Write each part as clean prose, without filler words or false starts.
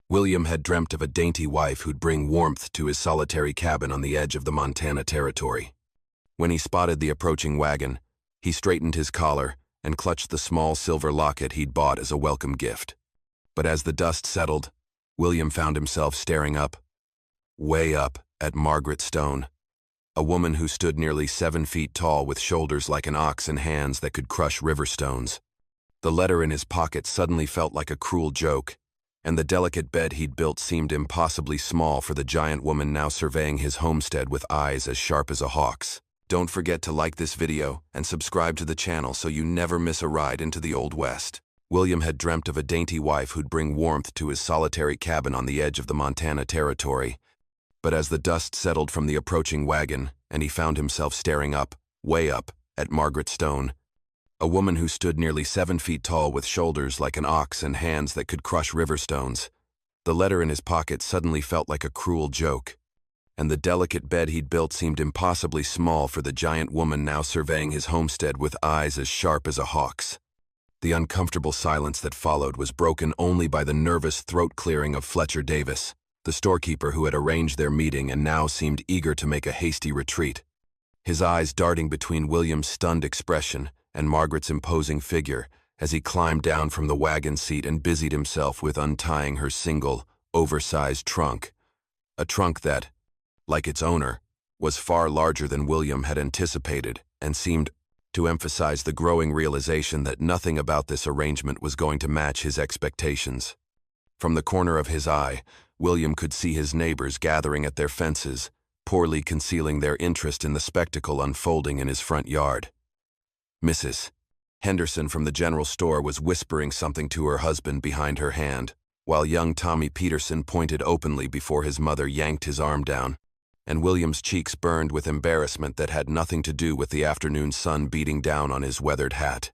William had dreamt of a dainty wife who'd bring warmth to his solitary cabin on the edge of the Montana Territory. When he spotted the approaching wagon, he straightened his collar and clutched the small silver locket he'd bought as a welcome gift. But as the dust settled, William found himself staring up, way up, at Margaret Stone, a woman who stood nearly 7 feet tall with shoulders like an ox and hands that could crush river stones. The letter in his pocket suddenly felt like a cruel joke, and the delicate bed he'd built seemed impossibly small for the giant woman now surveying his homestead with eyes as sharp as a hawk's. Don't forget to like this video and subscribe to the channel so you never miss a ride into the Old West. William had dreamt of a dainty wife who'd bring warmth to his solitary cabin on the edge of the Montana Territory. But as the dust settled from the approaching wagon and he found himself staring up, way up, at Margaret Stone, a woman who stood nearly 7 feet tall with shoulders like an ox and hands that could crush river stones, the letter in his pocket suddenly felt like a cruel joke, and the delicate bed he'd built seemed impossibly small for the giant woman now surveying his homestead with eyes as sharp as a hawk's. The uncomfortable silence that followed was broken only by the nervous throat-clearing of Fletcher Davis, the storekeeper who had arranged their meeting and now seemed eager to make a hasty retreat, his eyes darting between William's stunned expression and Margaret's imposing figure as he climbed down from the wagon seat and busied himself with untying her single, oversized trunk, a trunk that, like its owner, was far larger than William had anticipated and seemed to emphasize the growing realization that nothing about this arrangement was going to match his expectations. From the corner of his eye, William could see his neighbors gathering at their fences, poorly concealing their interest in the spectacle unfolding in his front yard. Mrs. Henderson from the general store was whispering something to her husband behind her hand, while young Tommy Peterson pointed openly before his mother yanked his arm down, and William's cheeks burned with embarrassment that had nothing to do with the afternoon sun beating down on his weathered hat.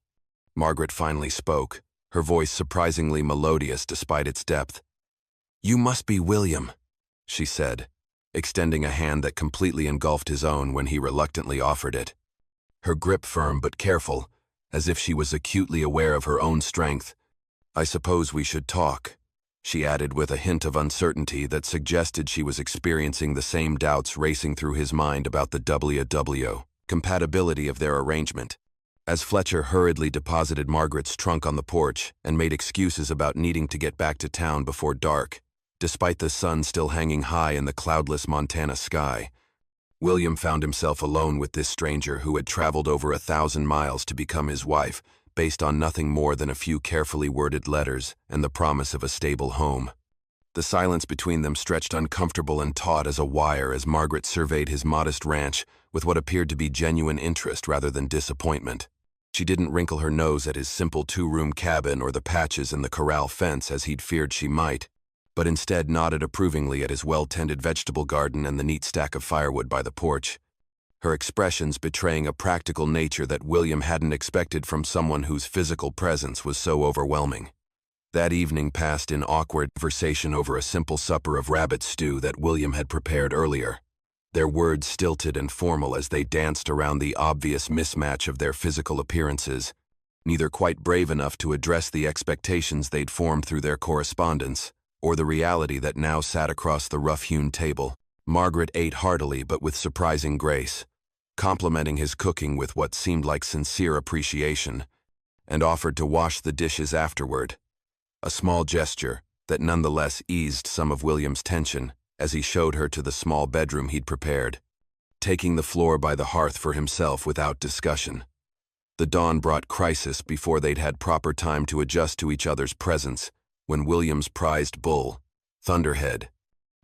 Margaret finally spoke, her voice surprisingly melodious despite its depth. "You must be William," she said, extending a hand that completely engulfed his own when he reluctantly offered it. Her grip firm but careful, as if she was acutely aware of her own strength. "I suppose we should talk," she added with a hint of uncertainty that suggested she was experiencing the same doubts racing through his mind about the compatibility of their arrangement. As Fletcher hurriedly deposited Margaret's trunk on the porch and made excuses about needing to get back to town before dark, despite the sun still hanging high in the cloudless Montana sky, William found himself alone with this stranger who had traveled over 1,000 miles to become his wife, based on nothing more than a few carefully worded letters and the promise of a stable home. The silence between them stretched uncomfortable and taut as a wire as Margaret surveyed his modest ranch with what appeared to be genuine interest rather than disappointment. She didn't wrinkle her nose at his simple 2-room cabin or the patches in the corral fence as he'd feared she might, but instead nodded approvingly at his well-tended vegetable garden and the neat stack of firewood by the porch, her expressions betraying a practical nature that William hadn't expected from someone whose physical presence was so overwhelming. That evening passed in awkward conversation over a simple supper of rabbit stew that William had prepared earlier, their words stilted and formal as they danced around the obvious mismatch of their physical appearances, neither quite brave enough to address the expectations they'd formed through their correspondence, or the reality that now sat across the rough-hewn table. Margaret ate heartily but with surprising grace, complimenting his cooking with what seemed like sincere appreciation, and offered to wash the dishes afterward, a small gesture that nonetheless eased some of William's tension as he showed her to the small bedroom he'd prepared, taking the floor by the hearth for himself without discussion. The dawn brought crisis before they'd had proper time to adjust to each other's presence, when William's prized bull, Thunderhead,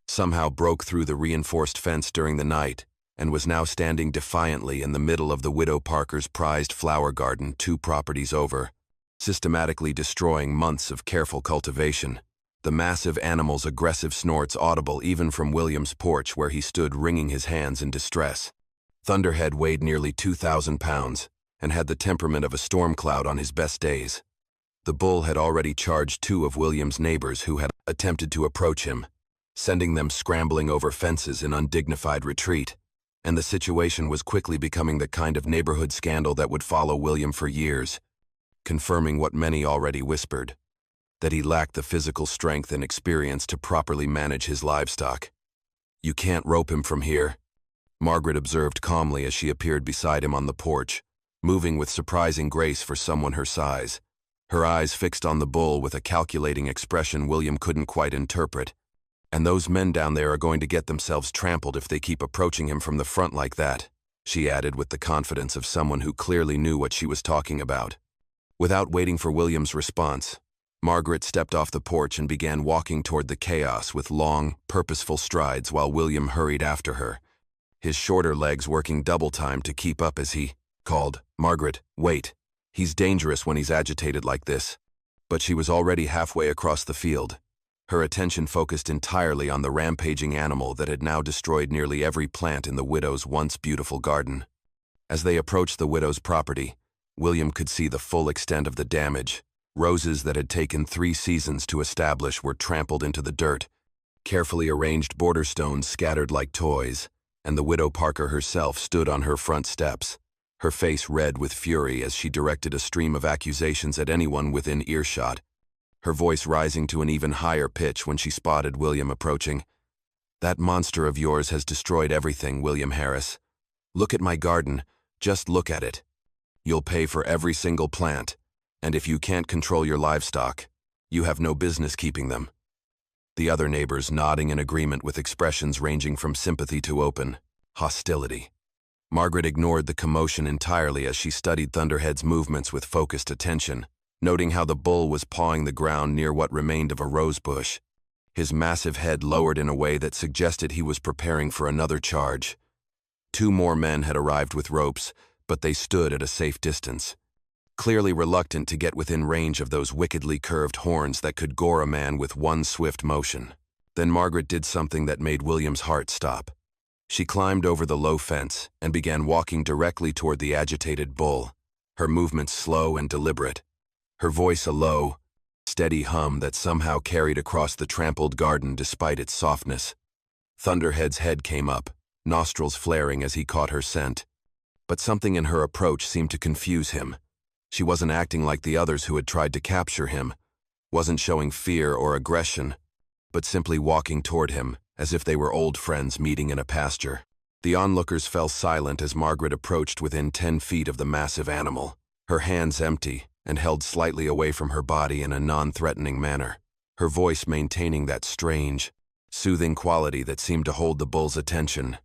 somehow broke through the reinforced fence during the night and was now standing defiantly in the middle of the Widow Parker's prized flower garden 2 properties over, systematically destroying months of careful cultivation, the massive animal's aggressive snorts audible even from William's porch where he stood wringing his hands in distress. Thunderhead weighed nearly 2,000 pounds and had the temperament of a storm cloud on his best days. The bull had already charged 2 of William's neighbors who had attempted to approach him, sending them scrambling over fences in undignified retreat, and the situation was quickly becoming the kind of neighborhood scandal that would follow William for years, confirming what many already whispered. that he lacked the physical strength and experience to properly manage his livestock. "You can't rope him from here," Margaret observed calmly as she appeared beside him on the porch, moving with surprising grace for someone her size. Her eyes fixed on the bull with a calculating expression William couldn't quite interpret. "And those men down there are going to get themselves trampled if they keep approaching him from the front like that," she added with the confidence of someone who clearly knew what she was talking about. Without waiting for William's response, Margaret stepped off the porch and began walking toward the chaos with long, purposeful strides while William hurried after her, his shorter legs working double time to keep up as he called, "Margaret, wait. He's dangerous when he's agitated like this." But she was already halfway across the field, her attention focused entirely on the rampaging animal that had now destroyed nearly every plant in the widow's once beautiful garden. As they approached the widow's property, William could see the full extent of the damage. Roses that had taken 3 seasons to establish were trampled into the dirt, carefully arranged border stones scattered like toys, and the widow Parker herself stood on her front steps, her face red with fury as she directed a stream of accusations at anyone within earshot, her voice rising to an even higher pitch when she spotted William approaching. "That monster of yours has destroyed everything, William Harris. Look at my garden, just look at it. You'll pay for every single plant. And if you can't control your livestock, you have no business keeping them." The other neighbors nodding in agreement with expressions ranging from sympathy to open hostility. Margaret ignored the commotion entirely as she studied Thunderhead's movements with focused attention, noting how the bull was pawing the ground near what remained of a rose bush, his massive head lowered in a way that suggested he was preparing for another charge. 2 more men had arrived with ropes, but they stood at a safe distance, clearly reluctant to get within range of those wickedly curved horns that could gore a man with one swift motion. Then Margaret did something that made William's heart stop. She climbed over the low fence and began walking directly toward the agitated bull, her movements slow and deliberate, her voice a low, steady hum that somehow carried across the trampled garden despite its softness. Thunderhead's head came up, nostrils flaring as he caught her scent. But something in her approach seemed to confuse him. She wasn't acting like the others who had tried to capture him, wasn't showing fear or aggression, but simply walking toward him as if they were old friends meeting in a pasture. The onlookers fell silent as Margaret approached within 10 feet of the massive animal, her hands empty and held slightly away from her body in a non-threatening manner, her voice maintaining that strange, soothing quality that seemed to hold the bull's attention.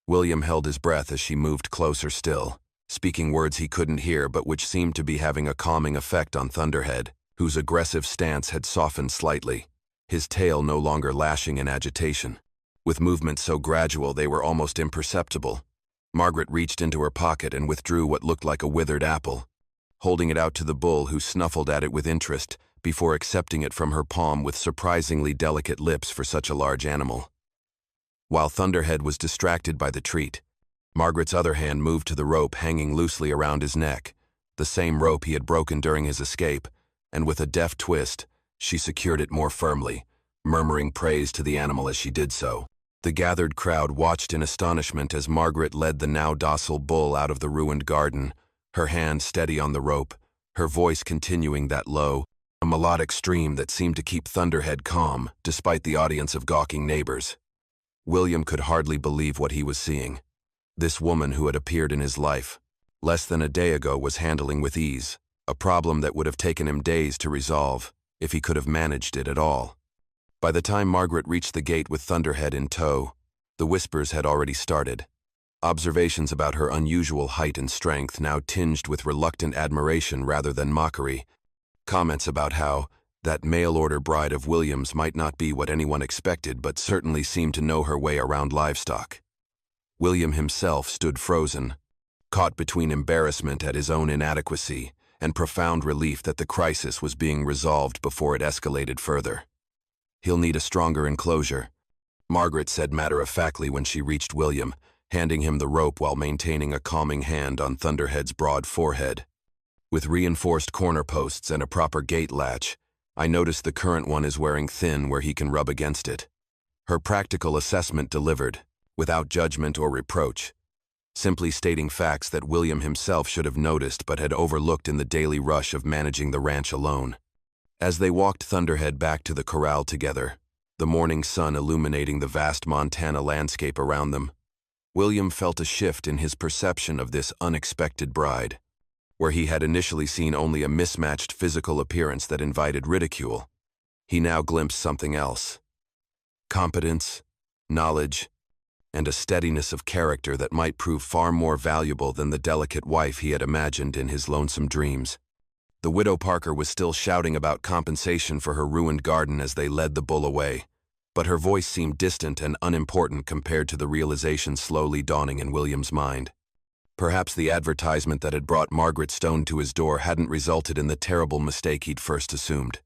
William held his breath as she moved closer still, speaking words he couldn't hear but which seemed to be having a calming effect on Thunderhead, whose aggressive stance had softened slightly, his tail no longer lashing in agitation. With movements so gradual they were almost imperceptible, Margaret reached into her pocket and withdrew what looked like a withered apple, holding it out to the bull who snuffled at it with interest before accepting it from her palm with surprisingly delicate lips for such a large animal. While Thunderhead was distracted by the treat, Margaret's other hand moved to the rope hanging loosely around his neck, the same rope he had broken during his escape, and with a deft twist, she secured it more firmly, murmuring praise to the animal as she did so. The gathered crowd watched in astonishment as Margaret led the now docile bull out of the ruined garden, her hand steady on the rope, her voice continuing that low, melodic stream that seemed to keep Thunderhead calm despite the audience of gawking neighbors. William could hardly believe what he was seeing. This woman who had appeared in his life less than a day ago was handling with ease a problem that would have taken him days to resolve if he could have managed it at all. By the time Margaret reached the gate with Thunderhead in tow, the whispers had already started. Observations about her unusual height and strength now tinged with reluctant admiration rather than mockery. Comments about how that mail-order bride of William's might not be what anyone expected but certainly seemed to know her way around livestock. William himself stood frozen, caught between embarrassment at his own inadequacy and profound relief that the crisis was being resolved before it escalated further. "He'll need a stronger enclosure," Margaret said matter-of-factly when she reached William, handing him the rope while maintaining a calming hand on Thunderhead's broad forehead. "With reinforced corner posts and a proper gate latch, I noticed the current one is wearing thin where he can rub against it." Her practical assessment delivered, without judgment or reproach, simply stating facts that William himself should have noticed but had overlooked in the daily rush of managing the ranch alone. As they walked Thunderhead back to the corral together, the morning sun illuminating the vast Montana landscape around them, William felt a shift in his perception of this unexpected bride. Where he had initially seen only a mismatched physical appearance that invited ridicule, he now glimpsed something else. Competence, knowledge, and a steadiness of character that might prove far more valuable than the delicate wife he had imagined in his lonesome dreams. The widow Parker was still shouting about compensation for her ruined garden as they led the bull away, but her voice seemed distant and unimportant compared to the realization slowly dawning in William's mind. Perhaps the advertisement that had brought Margaret Stone to his door hadn't resulted in the terrible mistake he'd first assumed,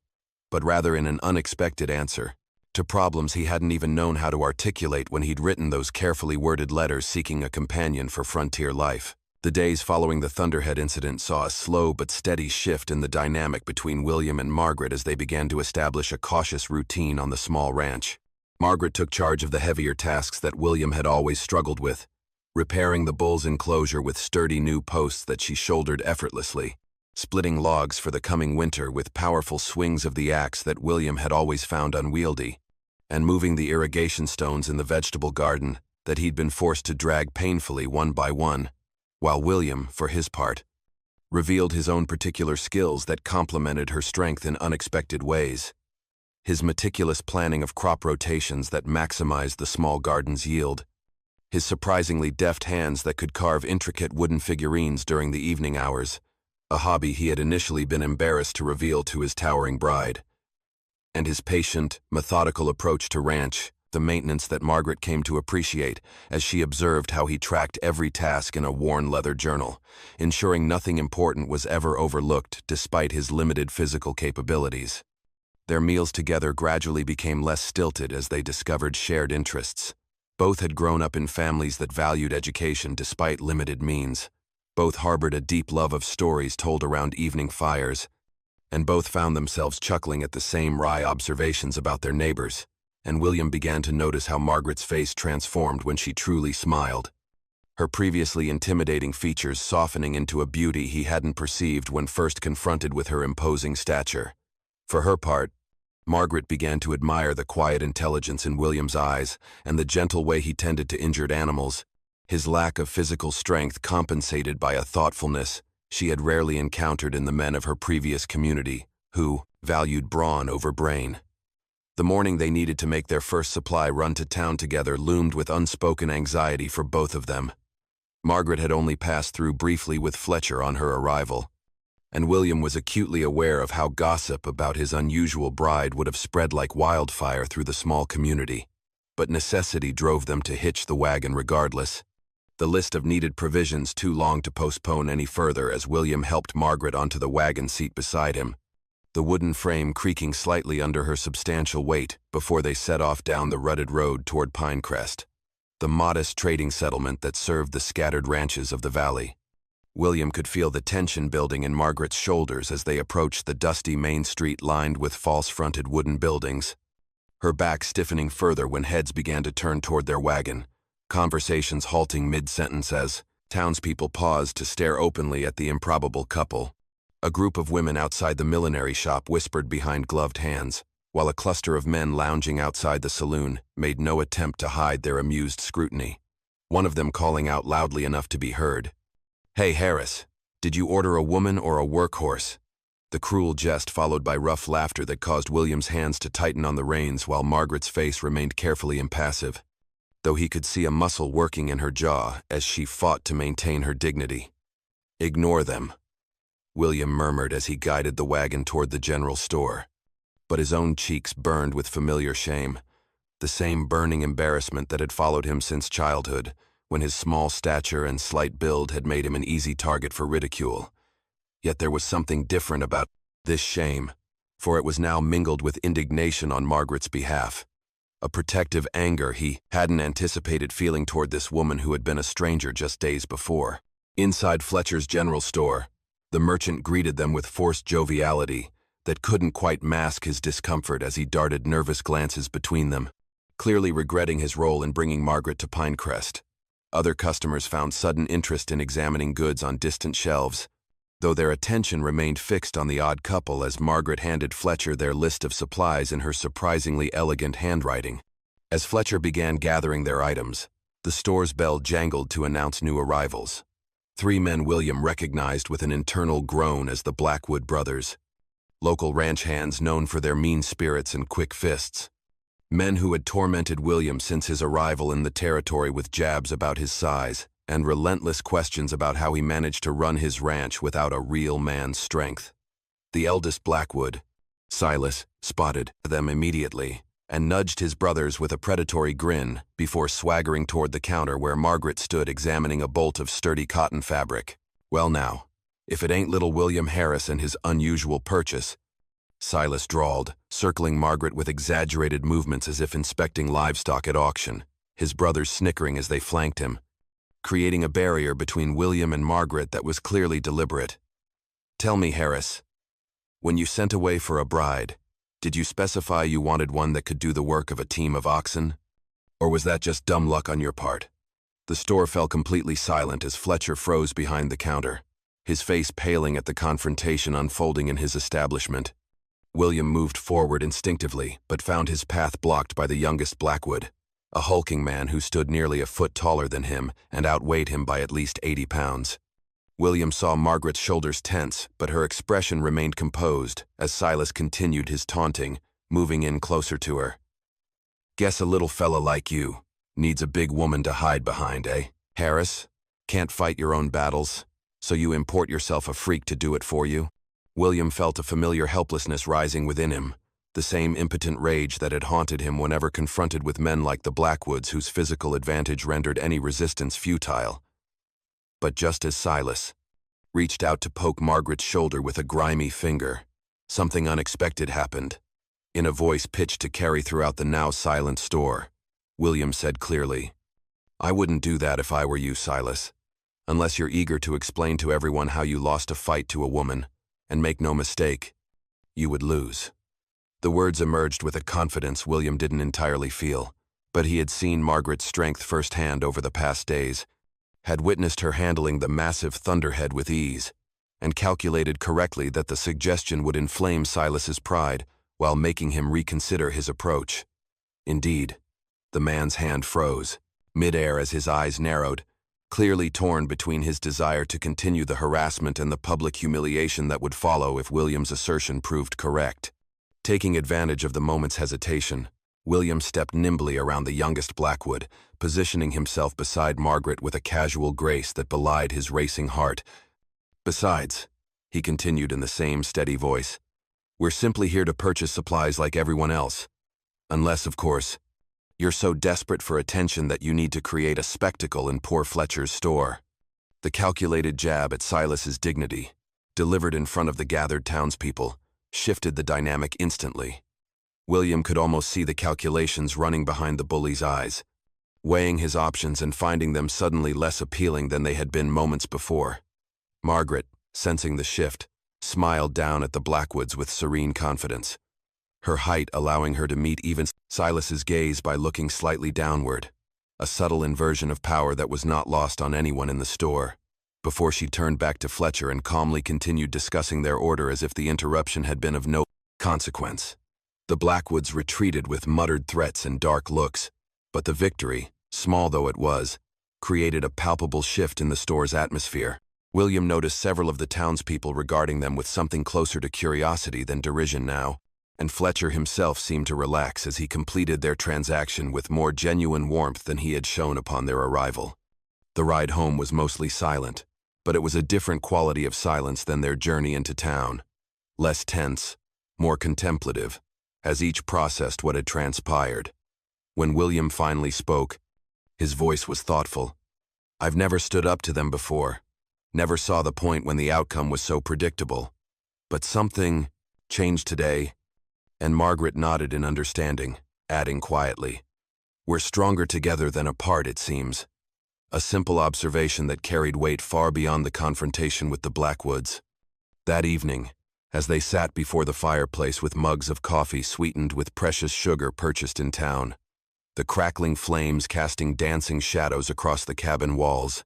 but rather in an unexpected answer to problems he hadn't even known how to articulate when he'd written those carefully worded letters seeking a companion for frontier life. The days following the Thunderhead incident saw a slow but steady shift in the dynamic between William and Margaret as they began to establish a cautious routine on the small ranch. Margaret took charge of the heavier tasks that William had always struggled with, repairing the bull's enclosure with sturdy new posts that she shouldered effortlessly, splitting logs for the coming winter with powerful swings of the axe that William had always found unwieldy, and moving the irrigation stones in the vegetable garden that he'd been forced to drag painfully one by one, while William, for his part, revealed his own particular skills that complemented her strength in unexpected ways. His meticulous planning of crop rotations that maximized the small garden's yield, his surprisingly deft hands that could carve intricate wooden figurines during the evening hours, a hobby he had initially been embarrassed to reveal to his towering bride, and his patient, methodical approach to ranch, the maintenance that Margaret came to appreciate as she observed how he tracked every task in a worn leather journal, ensuring nothing important was ever overlooked despite his limited physical capabilities. Their meals together gradually became less stilted as they discovered shared interests. Both had grown up in families that valued education despite limited means. Both harbored a deep love of stories told around evening fires, and both found themselves chuckling at the same wry observations about their neighbors. And William began to notice how Margaret's face transformed when she truly smiled, her previously intimidating features softening into a beauty he hadn't perceived when first confronted with her imposing stature. For her part, Margaret began to admire the quiet intelligence in William's eyes and the gentle way he tended to injured animals, his lack of physical strength compensated by a thoughtfulness she had rarely encountered in the men of her previous community, who valued brawn over brain. The morning they needed to make their first supply run to town together loomed with unspoken anxiety for both of them. Margaret had only passed through briefly with Fletcher on her arrival, and William was acutely aware of how gossip about his unusual bride would have spread like wildfire through the small community. But necessity drove them to hitch the wagon regardless, the list of needed provisions too long to postpone any further as William helped Margaret onto the wagon seat beside him, the wooden frame creaking slightly under her substantial weight before they set off down the rutted road toward Pinecrest, the modest trading settlement that served the scattered ranches of the valley. William could feel the tension building in Margaret's shoulders as they approached the dusty main street lined with false-fronted wooden buildings, her back stiffening further when heads began to turn toward their wagon, conversations halting mid-sentence as townspeople paused to stare openly at the improbable couple. A group of women outside the millinery shop whispered behind gloved hands, while a cluster of men lounging outside the saloon made no attempt to hide their amused scrutiny, one of them calling out loudly enough to be heard, "Hey, Harris, did you order a woman or a workhorse?" The cruel jest followed by rough laughter that caused William's hands to tighten on the reins while Margaret's face remained carefully impassive, though he could see a muscle working in her jaw as she fought to maintain her dignity. "Ignore them," William murmured as he guided the wagon toward the general store. But his own cheeks burned with familiar shame, the same burning embarrassment that had followed him since childhood, when his small stature and slight build had made him an easy target for ridicule. Yet there was something different about this shame, for it was now mingled with indignation on Margaret's behalf, a protective anger he hadn't anticipated feeling toward this woman who had been a stranger just days before. Inside Fletcher's general store, the merchant greeted them with forced joviality that couldn't quite mask his discomfort as he darted nervous glances between them, clearly regretting his role in bringing Margaret to Pinecrest. Other customers found sudden interest in examining goods on distant shelves, though their attention remained fixed on the odd couple as Margaret handed Fletcher their list of supplies in her surprisingly elegant handwriting. As Fletcher began gathering their items, the store's bell jangled to announce new arrivals. 3 men William recognized with an internal groan as the Blackwood brothers, local ranch hands known for their mean spirits and quick fists. Men who had tormented William since his arrival in the territory with jabs about his size and relentless questions about how he managed to run his ranch without a real man's strength. The eldest Blackwood, Silas, spotted them immediately and nudged his brothers with a predatory grin before swaggering toward the counter where Margaret stood examining a bolt of sturdy cotton fabric. "Well now, if it ain't little William Harris and his unusual purchase," Silas drawled, circling Margaret with exaggerated movements as if inspecting livestock at auction, his brothers snickering as they flanked him, creating a barrier between William and Margaret that was clearly deliberate. "Tell me, Harris, when you sent away for a bride, did you specify you wanted one that could do the work of a team of oxen? Or was that just dumb luck on your part?" The store fell completely silent as Fletcher froze behind the counter, his face paling at the confrontation unfolding in his establishment. William moved forward instinctively, but found his path blocked by the youngest Blackwood, a hulking man who stood nearly a foot taller than him and outweighed him by at least 80 pounds. William saw Margaret's shoulders tense, but her expression remained composed as Silas continued his taunting, moving in closer to her. "Guess a little fella like you needs a big woman to hide behind, eh? Harris, can't fight your own battles, so you import yourself a freak to do it for you?" William felt a familiar helplessness rising within him, the same impotent rage that had haunted him whenever confronted with men like the Blackwoods whose physical advantage rendered any resistance futile. But just as Silas reached out to poke Margaret's shoulder with a grimy finger, something unexpected happened. In a voice pitched to carry throughout the now silent store, William said clearly, "I wouldn't do that if I were you, Silas, unless you're eager to explain to everyone how you lost a fight to a woman, and make no mistake, you would lose." The words emerged with a confidence William didn't entirely feel, but he had seen Margaret's strength firsthand over the past days, had witnessed her handling the massive thunderhead with ease, and calculated correctly that the suggestion would inflame Silas's pride while making him reconsider his approach. Indeed, the man's hand froze, mid-air as his eyes narrowed, clearly torn between his desire to continue the harassment and the public humiliation that would follow if William's assertion proved correct. Taking advantage of the moment's hesitation, William stepped nimbly around the youngest Blackwood, positioning himself beside Margaret with a casual grace that belied his racing heart. "Besides," he continued in the same steady voice, "we're simply here to purchase supplies like everyone else. Unless, of course, you're so desperate for attention that you need to create a spectacle in poor Fletcher's store." The calculated jab at Silas's dignity, delivered in front of the gathered townspeople, shifted the dynamic instantly. William could almost see the calculations running behind the bully's eyes, weighing his options and finding them suddenly less appealing than they had been moments before. Margaret, sensing the shift, smiled down at the Blackwoods with serene confidence, her height allowing her to meet even Silas's gaze by looking slightly downward, a subtle inversion of power that was not lost on anyone in the store, before she turned back to Fletcher and calmly continued discussing their order as if the interruption had been of no consequence. The Blackwoods retreated with muttered threats and dark looks, but the victory, small though it was, created a palpable shift in the store's atmosphere. William noticed several of the townspeople regarding them with something closer to curiosity than derision now, and Fletcher himself seemed to relax as he completed their transaction with more genuine warmth than he had shown upon their arrival. The ride home was mostly silent, but it was a different quality of silence than their journey into town. Less tense, more contemplative, as each processed what had transpired. When William finally spoke, his voice was thoughtful. "I've never stood up to them before, never saw the point when the outcome was so predictable. But something changed today," and Margaret nodded in understanding, adding quietly, "We're stronger together than apart, it seems." A simple observation that carried weight far beyond the confrontation with the Blackwoods. That evening, as they sat before the fireplace with mugs of coffee sweetened with precious sugar purchased in town, the crackling flames casting dancing shadows across the cabin walls,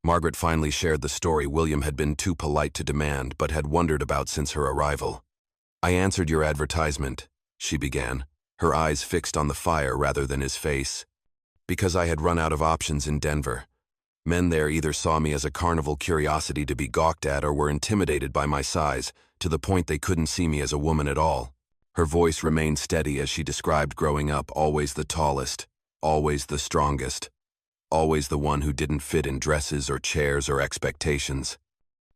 Margaret finally shared the story William had been too polite to demand but had wondered about since her arrival. "I answered your advertisement," she began, her eyes fixed on the fire rather than his face, "because I had run out of options in Denver. Men there either saw me as a carnival curiosity to be gawked at or were intimidated by my size, to the point they couldn't see me as a woman at all." Her voice remained steady as she described growing up always the tallest, always the strongest, always the one who didn't fit in dresses or chairs or expectations.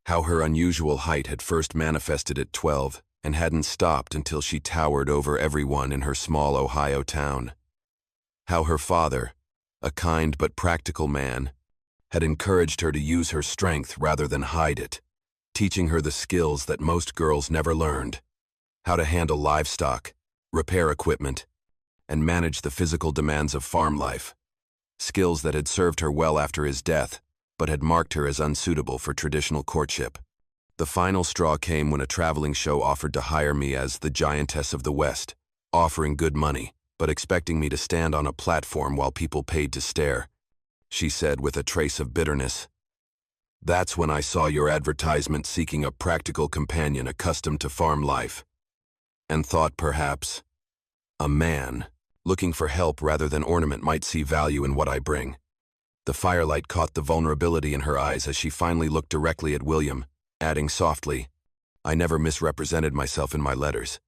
How her unusual height had first manifested at 12 and hadn't stopped until she towered over everyone in her small Ohio town. How her father, a kind but practical man, had encouraged her to use her strength rather than hide it, teaching her the skills that most girls never learned: how to handle livestock, repair equipment, and manage the physical demands of farm life. Skills that had served her well after his death, but had marked her as unsuitable for traditional courtship. The final straw came when a traveling show offered to hire me as the Giantess of the West, offering good money, but expecting me to stand on a platform while people paid to stare. She said with a trace of bitterness, "That's when I saw your advertisement seeking a practical companion accustomed to farm life, and thought perhaps a man looking for help rather than ornament might see value in what I bring." The firelight caught the vulnerability in her eyes as she finally looked directly at William, adding softly, "I never misrepresented myself in my letters.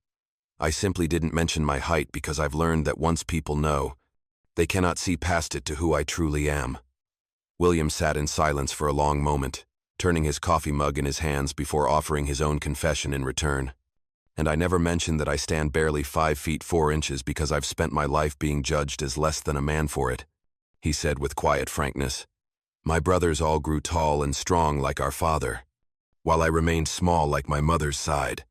I simply didn't mention my height because I've learned that once people know, they cannot see past it to who I truly am." William sat in silence for a long moment, turning his coffee mug in his hands before offering his own confession in return. "And I never mentioned that I stand barely 5 feet 4 inches because I've spent my life being judged as less than a man for it," he said with quiet frankness. "My brothers all grew tall and strong like our father, while I remained small like my mother's side,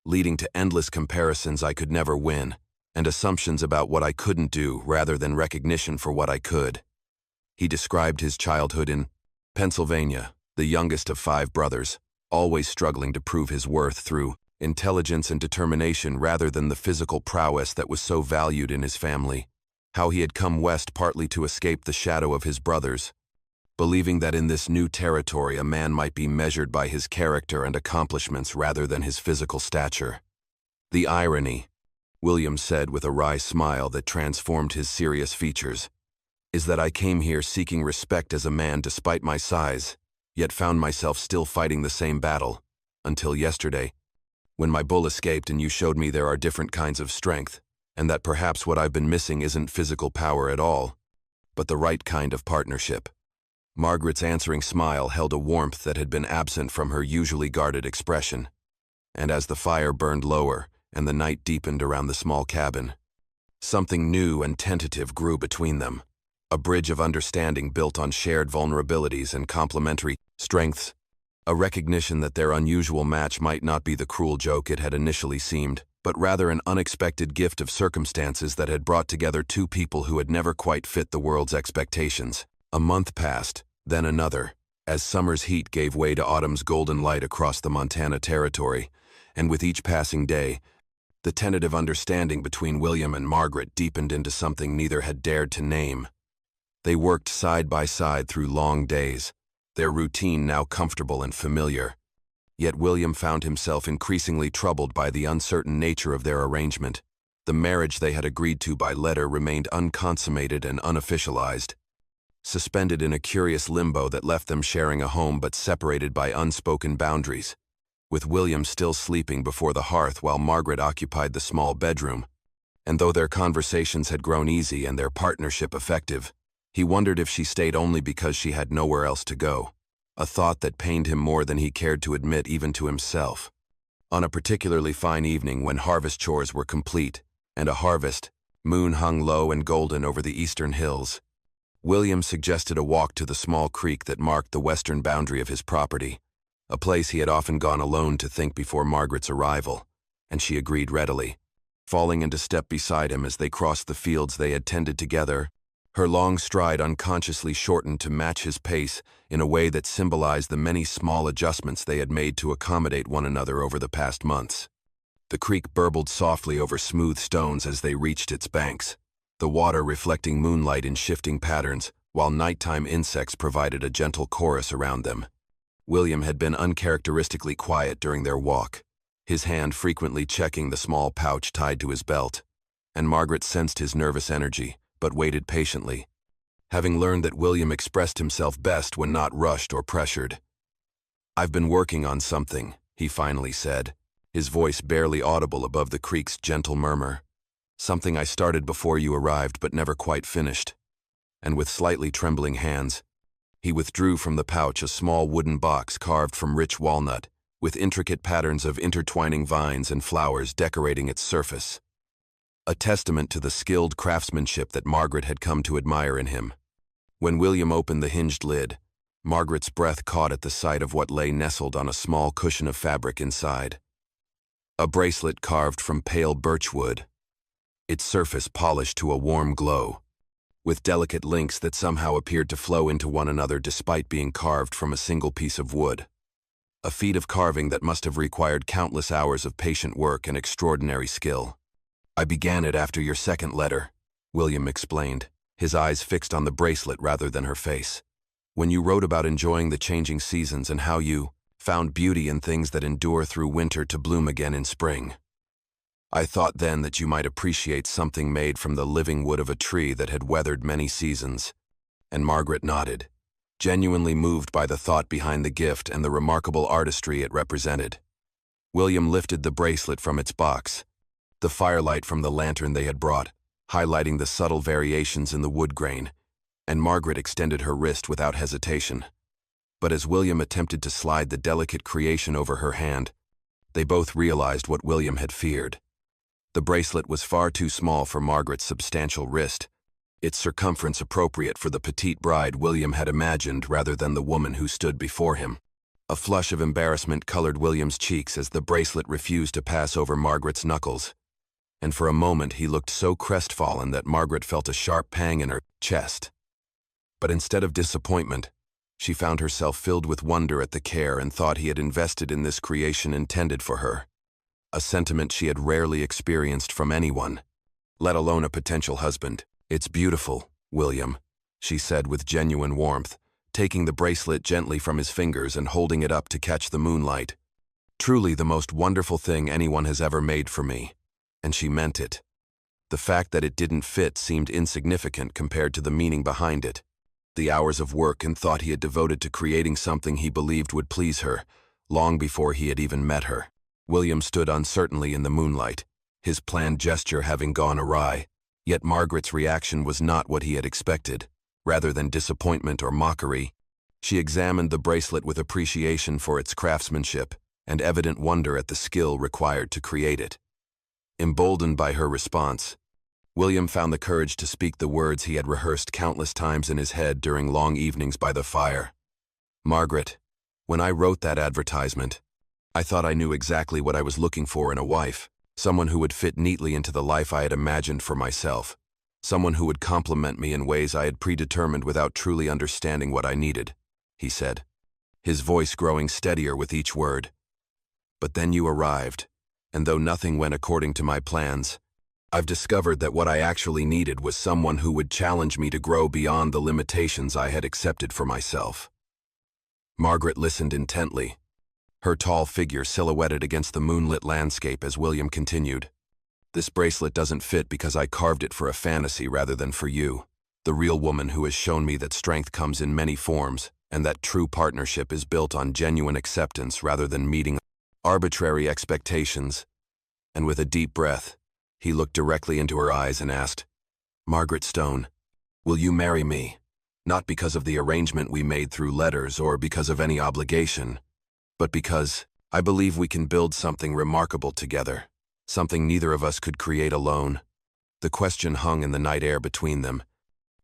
leading to endless comparisons I could never win, and assumptions about what I couldn't do rather than recognition for what I could." He described his childhood in Pennsylvania, the youngest of 5 brothers, always struggling to prove his worth through intelligence and determination rather than the physical prowess that was so valued in his family. How he had come west partly to escape the shadow of his brothers, believing that in this new territory a man might be measured by his character and accomplishments rather than his physical stature. "The irony," William said with a wry smile that transformed his serious features, "is that I came here seeking respect as a man despite my size, yet found myself still fighting the same battle, until yesterday, when my bull escaped and you showed me there are different kinds of strength, and that perhaps what I've been missing isn't physical power at all, but the right kind of partnership." Margaret's answering smile held a warmth that had been absent from her usually guarded expression, and as the fire burned lower and the night deepened around the small cabin, something new and tentative grew between them, a bridge of understanding built on shared vulnerabilities and complementary strengths, a recognition that their unusual match might not be the cruel joke it had initially seemed, but rather an unexpected gift of circumstances that had brought together 2 people who had never quite fit the world's expectations. A month passed, then another, as summer's heat gave way to autumn's golden light across the Montana Territory, and with each passing day, the tentative understanding between William and Margaret deepened into something neither had dared to name. They worked side by side through long days, their routine now comfortable and familiar. Yet William found himself increasingly troubled by the uncertain nature of their arrangement. The marriage they had agreed to by letter remained unconsummated and unofficialized, suspended in a curious limbo that left them sharing a home but separated by unspoken boundaries, with William still sleeping before the hearth while Margaret occupied the small bedroom. And though their conversations had grown easy and their partnership effective, he wondered if she stayed only because she had nowhere else to go, a thought that pained him more than he cared to admit even to himself. On a particularly fine evening when harvest chores were complete, and a harvest moon hung low and golden over the eastern hills, William suggested a walk to the small creek that marked the western boundary of his property, a place he had often gone alone to think before Margaret's arrival, and she agreed readily, falling into step beside him as they crossed the fields they had tended together. Her long stride unconsciously shortened to match his pace in a way that symbolized the many small adjustments they had made to accommodate one another over the past months. The creek burbled softly over smooth stones as they reached its banks, the water reflecting moonlight in shifting patterns, while nighttime insects provided a gentle chorus around them. William had been uncharacteristically quiet during their walk, his hand frequently checking the small pouch tied to his belt, and Margaret sensed his nervous energy, but waited patiently, having learned that William expressed himself best when not rushed or pressured. "I've been working on something," he finally said, his voice barely audible above the creek's gentle murmur. "Something I started before you arrived but never quite finished." And with slightly trembling hands, he withdrew from the pouch a small wooden box carved from rich walnut, with intricate patterns of intertwining vines and flowers decorating its surface. A testament to the skilled craftsmanship that Margaret had come to admire in him. When William opened the hinged lid, Margaret's breath caught at the sight of what lay nestled on a small cushion of fabric inside. A bracelet carved from pale birchwood, its surface polished to a warm glow, with delicate links that somehow appeared to flow into one another despite being carved from a single piece of wood. A feat of carving that must have required countless hours of patient work and extraordinary skill. "I began it after your second letter," William explained, his eyes fixed on the bracelet rather than her face. "When you wrote about enjoying the changing seasons and how you found beauty in things that endure through winter to bloom again in spring. I thought then that you might appreciate something made from the living wood of a tree that had weathered many seasons." And Margaret nodded, genuinely moved by the thought behind the gift and the remarkable artistry it represented. William lifted the bracelet from its box, the firelight from the lantern they had brought, highlighting the subtle variations in the wood grain, and Margaret extended her wrist without hesitation. But as William attempted to slide the delicate creation over her hand, they both realized what William had feared. The bracelet was far too small for Margaret's substantial wrist, its circumference appropriate for the petite bride William had imagined rather than the woman who stood before him. A flush of embarrassment colored William's cheeks as the bracelet refused to pass over Margaret's knuckles, and for a moment he looked so crestfallen that Margaret felt a sharp pang in her chest. But instead of disappointment, she found herself filled with wonder at the care and thought he had invested in this creation intended for her, a sentiment she had rarely experienced from anyone, let alone a potential husband. "It's beautiful, William," she said with genuine warmth, taking the bracelet gently from his fingers and holding it up to catch the moonlight. "Truly the most wonderful thing anyone has ever made for me." And she meant it. The fact that it didn't fit seemed insignificant compared to the meaning behind it. The hours of work and thought he had devoted to creating something he believed would please her, long before he had even met her. William stood uncertainly in the moonlight, his planned gesture having gone awry, yet Margaret's reaction was not what he had expected. Rather than disappointment or mockery, she examined the bracelet with appreciation for its craftsmanship and evident wonder at the skill required to create it. Emboldened by her response, William found the courage to speak the words he had rehearsed countless times in his head during long evenings by the fire. "Margaret, when I wrote that advertisement, I thought I knew exactly what I was looking for in a wife, someone who would fit neatly into the life I had imagined for myself, someone who would complement me in ways I had predetermined without truly understanding what I needed," he said, his voice growing steadier with each word. "But then you arrived, and though nothing went according to my plans, I've discovered that what I actually needed was someone who would challenge me to grow beyond the limitations I had accepted for myself." Margaret listened intently, her tall figure silhouetted against the moonlit landscape as William continued. "This bracelet doesn't fit because I carved it for a fantasy rather than for you, the real woman who has shown me that strength comes in many forms and that true partnership is built on genuine acceptance rather than meeting arbitrary expectations." And with a deep breath, he looked directly into her eyes and asked, "Margaret Stone, will you marry me? Not because of the arrangement we made through letters or because of any obligation, but because I believe we can build something remarkable together, something neither of us could create alone." The question hung in the night air between them,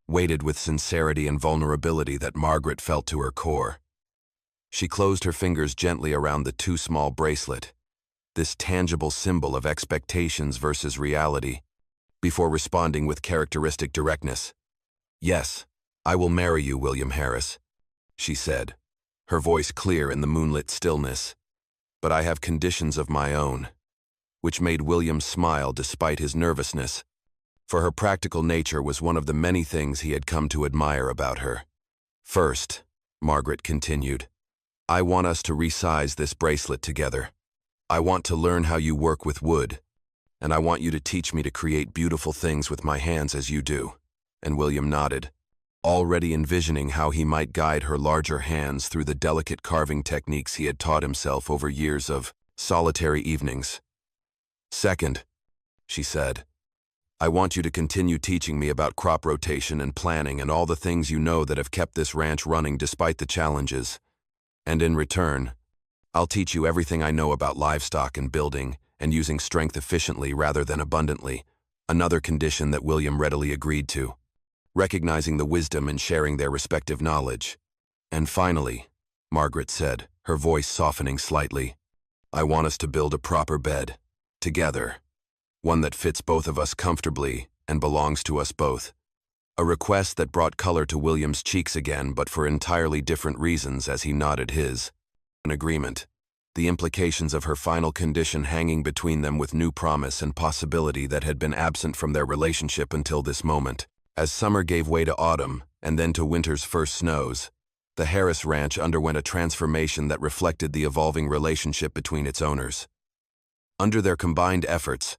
weighted with sincerity and vulnerability that Margaret felt to her core. She closed her fingers gently around the too small bracelet, this tangible symbol of expectations versus reality, before responding with characteristic directness. "Yes, I will marry you, William Harris," she said, her voice clear in the moonlit stillness. "But I have conditions of my own," which made William smile despite his nervousness. for her practical nature was one of the many things he had come to admire about her. "First," Margaret continued, "I want us to resize this bracelet together. I want to learn how you work with wood, and I want you to teach me to create beautiful things with my hands as you do." And William nodded, already envisioning how he might guide her larger hands through the delicate carving techniques he had taught himself over years of solitary evenings. "Second," she said, "I want you to continue teaching me about crop rotation and planning and all the things you know that have kept this ranch running despite the challenges. And in return, I'll teach you everything I know about livestock and building and using strength efficiently rather than abundantly," another condition that William readily agreed to, recognizing the wisdom in sharing their respective knowledge. "And finally," Margaret said, her voice softening slightly, "I want us to build a proper bed, together. One that fits both of us comfortably and belongs to us both." A request that brought color to William's cheeks again, but for entirely different reasons as he nodded his an agreement, the implications of her final condition hanging between them with new promise and possibility that had been absent from their relationship until this moment. As summer gave way to autumn and then to winter's first snows, the Harris Ranch underwent a transformation that reflected the evolving relationship between its owners. Under their combined efforts,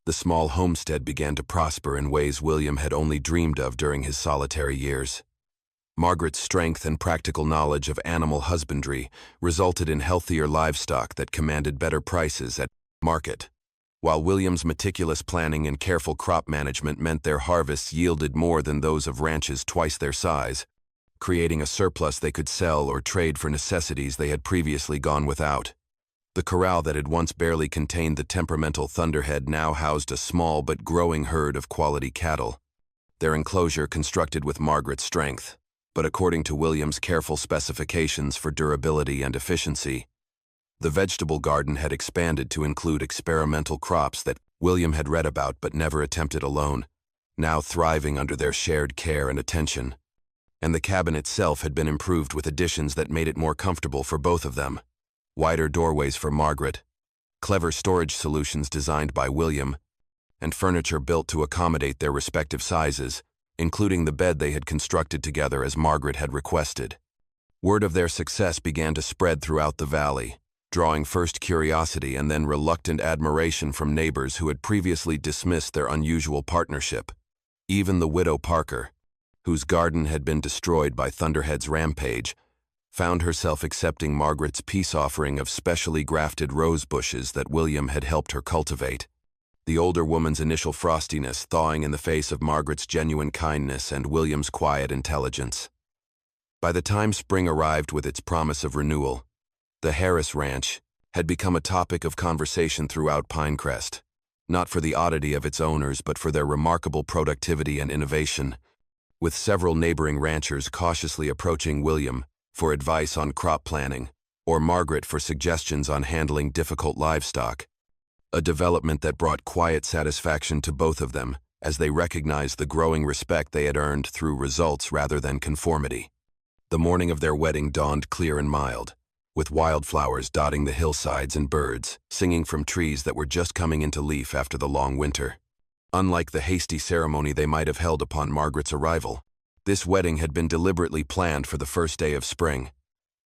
the small homestead began to prosper in ways William had only dreamed of during his solitary years. Margaret's strength and practical knowledge of animal husbandry resulted in healthier livestock that commanded better prices at market, while William's meticulous planning and careful crop management meant their harvests yielded more than those of ranches twice their size, creating a surplus they could sell or trade for necessities they had previously gone without. The corral that had once barely contained the temperamental thunderhead now housed a small but growing herd of quality cattle, their enclosure constructed with Margaret's strength, but according to William's careful specifications for durability and efficiency. The vegetable garden had expanded to include experimental crops that William had read about but never attempted alone, now thriving under their shared care and attention. And the cabin itself had been improved with additions that made it more comfortable for both of them. Wider doorways for Margaret, clever storage solutions designed by William, and furniture built to accommodate their respective sizes, including the bed they had constructed together as Margaret had requested. Word of their success began to spread throughout the valley, drawing first curiosity and then reluctant admiration from neighbors who had previously dismissed their unusual partnership. Even the widow Parker, whose garden had been destroyed by Thunderhead's rampage, found herself accepting Margaret's peace offering of specially grafted rose bushes that William had helped her cultivate, the older woman's initial frostiness thawing in the face of Margaret's genuine kindness and William's quiet intelligence. By the time spring arrived with its promise of renewal, the Harris Ranch had become a topic of conversation throughout Pinecrest, not for the oddity of its owners but for their remarkable productivity and innovation, with several neighboring ranchers cautiously approaching William for advice on crop planning, or Margaret for suggestions on handling difficult livestock, a development that brought quiet satisfaction to both of them as they recognized the growing respect they had earned through results rather than conformity. The morning of their wedding dawned clear and mild, with wildflowers dotting the hillsides and birds singing from trees that were just coming into leaf after the long winter. Unlike the hasty ceremony they might have held upon Margaret's arrival, this wedding had been deliberately planned for the first day of spring,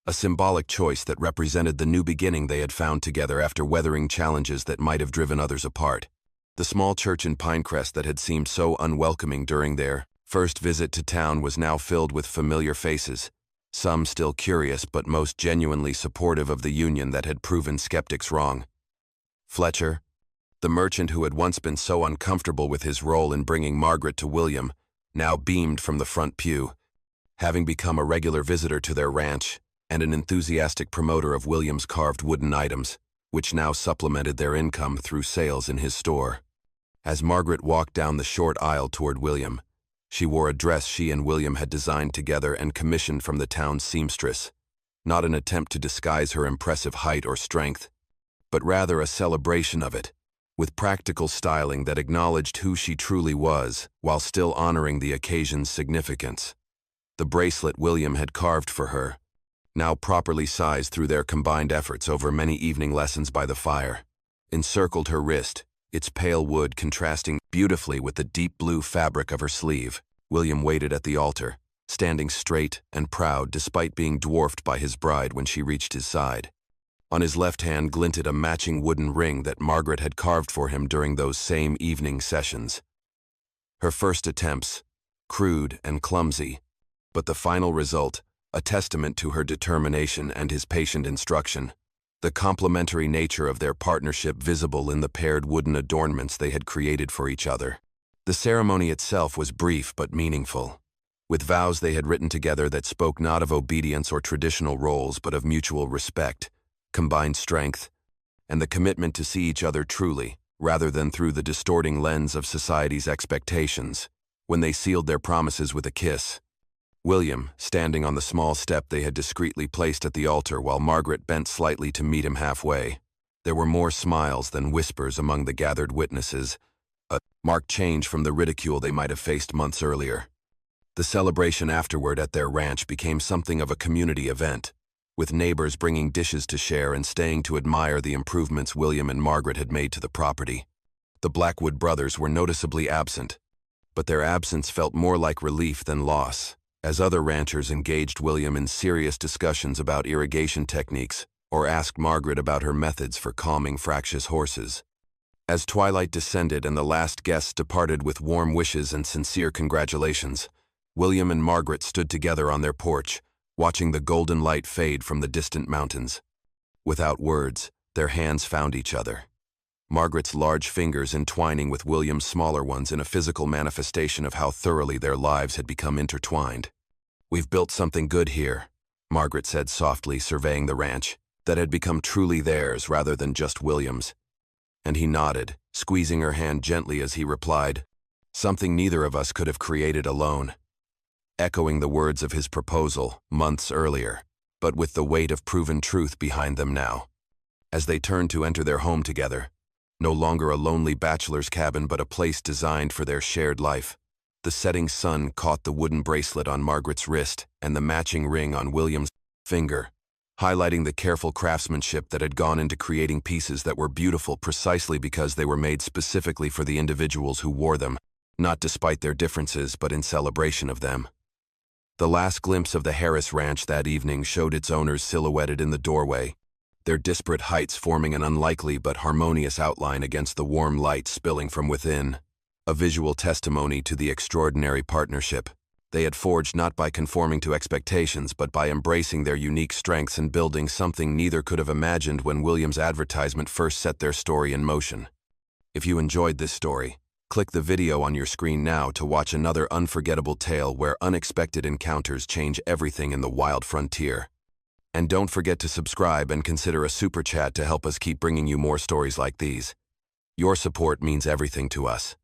a symbolic choice that represented the new beginning they had found together after weathering challenges that might have driven others apart. The small church in Pinecrest that had seemed so unwelcoming during their first visit to town was now filled with familiar faces, some still curious but most genuinely supportive of the union that had proven skeptics wrong. Fletcher, the merchant who had once been so uncomfortable with his role in bringing Margaret to William, now beamed from the front pew, having become a regular visitor to their ranch and an enthusiastic promoter of William's carved wooden items, which now supplemented their income through sales in his store. As Margaret walked down the short aisle toward William, she wore a dress she and William had designed together and commissioned from the town's seamstress, not an attempt to disguise her impressive height or strength, but rather a celebration of it, with practical styling that acknowledged who she truly was while still honoring the occasion's significance. The bracelet William had carved for her, now properly sized through their combined efforts over many evening lessons by the fire, encircled her wrist, its pale wood contrasting beautifully with the deep blue fabric of her sleeve. William waited at the altar, standing straight and proud despite being dwarfed by his bride when she reached his side. On his left hand glinted a matching wooden ring that Margaret had carved for him during those same evening sessions. Her first attempts, crude and clumsy, but the final result, a testament to her determination and his patient instruction, the complementary nature of their partnership visible in the paired wooden adornments they had created for each other. The ceremony itself was brief but meaningful, with vows they had written together that spoke not of obedience or traditional roles but of mutual respect, combined strength, and the commitment to see each other truly, rather than through the distorting lens of society's expectations. When they sealed their promises with a kiss, William, standing on the small step they had discreetly placed at the altar while Margaret bent slightly to meet him halfway, there were more smiles than whispers among the gathered witnesses, a marked change from the ridicule they might have faced months earlier. The celebration afterward at their ranch became something of a community event, with neighbors bringing dishes to share and staying to admire the improvements William and Margaret had made to the property. The Blackwood brothers were noticeably absent, but their absence felt more like relief than loss, as other ranchers engaged William in serious discussions about irrigation techniques or asked Margaret about her methods for calming fractious horses. As twilight descended and the last guests departed with warm wishes and sincere congratulations, William and Margaret stood together on their porch, watching the golden light fade from the distant mountains. Without words, their hands found each other, Margaret's large fingers entwining with William's smaller ones in a physical manifestation of how thoroughly their lives had become intertwined. "We've built something good here," Margaret said softly, surveying the ranch, that had become truly theirs rather than just William's. And he nodded, squeezing her hand gently as he replied, "Something neither of us could have created alone," echoing the words of his proposal months earlier, but with the weight of proven truth behind them now. As they turned to enter their home together, no longer a lonely bachelor's cabin but a place designed for their shared life, the setting sun caught the wooden bracelet on Margaret's wrist and the matching ring on William's finger, highlighting the careful craftsmanship that had gone into creating pieces that were beautiful precisely because they were made specifically for the individuals who wore them, not despite their differences but in celebration of them. The last glimpse of the Harris Ranch that evening showed its owners silhouetted in the doorway, their disparate heights forming an unlikely but harmonious outline against the warm light spilling from within, a visual testimony to the extraordinary partnership they had forged not by conforming to expectations but by embracing their unique strengths and building something neither could have imagined when William's advertisement first set their story in motion. If you enjoyed this story, click the video on your screen now to watch another unforgettable tale where unexpected encounters change everything in the wild frontier. And don't forget to subscribe and consider a super chat to help us keep bringing you more stories like these. Your support means everything to us.